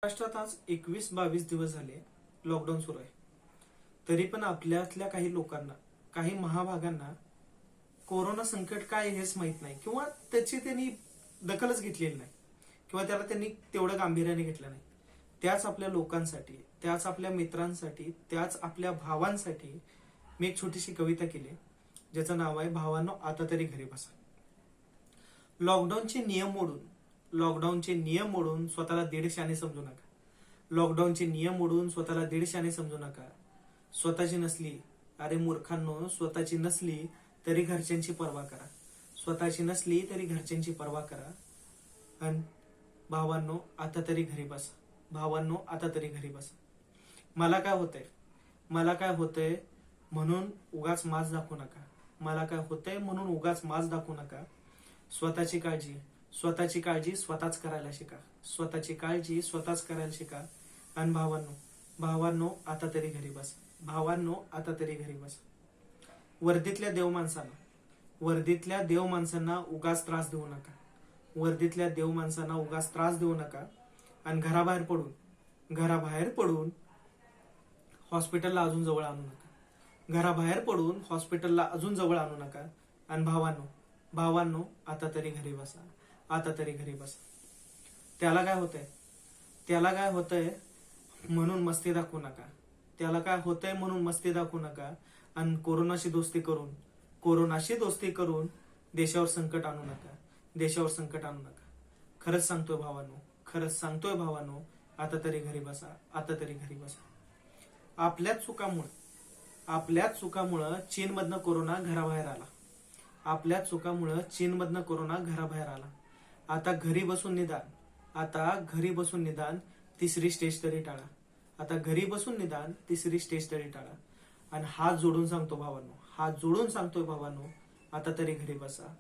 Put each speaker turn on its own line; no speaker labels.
महाराष्ट्रात आज 21-22 दिवस झाले लॉकडाऊन सुरू आहे. तरी पण आपल्यातल्या काही लोकांना, काही महाभागांना कोरोना संकट काय हेच माहित नाही किंवा त्याची त्यांनी दखलच घेतलेली नाही किंवा त्याला त्यांनी तेवढं गांभीर्याने घेतलं नाही. त्याच आपल्या लोकांसाठी, त्याच आपल्या मित्रांसाठी, त्याच आपल्या भावांसाठी मी एक छोटीशी कविता केली ज्याचं नाव आहे भावांनो आता तरी घरी बसा. लॉकडाऊनचे नियम मोडून स्वतःला दीडशाने समजू नका. लॉकडाऊनचे नियम मोडून स्वतःला दीडशाने समजू नका. स्वतःची नसली, अरे मूर्खांनो, स्वतःची नसली तरी घरच्यांची पर्वा करा. स्वतःची नसली तरी घरच्यांची पर्वा करा. आणि भावांनो आता तरी घरी बसा. भावांनो आता तरी घरी बसा. मला काय होतंय म्हणून उगाच माज दाखवू नका. मला काय होतंय म्हणून उगाच माज दाखवू नका. स्वतःची काळजी स्वतःच करायला शिका. स्वतःची काळजी स्वतःच करायला शिका. आणि भावांनो आता तरी घरी बसा. भावांनो आता तरी घरी बसा. वर्दीतल्या देव माणसांना उगाच त्रास देऊ नका. वर्दीतल्या देव माणसांना उगाच त्रास देऊ नका. आणि घराबाहेर पडून हॉस्पिटलला अजून जवळ आणू नका. अजून जवळ आणू नका. आणि भावांनो आता तरी घरी बसा. आता तरी घरी बसा. त्याला काय होतंय म्हणून मस्ती दाखवू नका. आणि कोरोनाशी दोस्ती करून देशावर संकट आणू नका. खरंच सांगतोय भावांनो आता तरी घरी बसा. आता तरी घरी बसा. आपल्याच चुकामुळं चीनमधनं कोरोना घराबाहेर आला. आता घरी बसून निदान तिसरी स्टेज तरी टाळा. आणि हात जोडून सांगतो भावांनो आता तरी घरी बसा.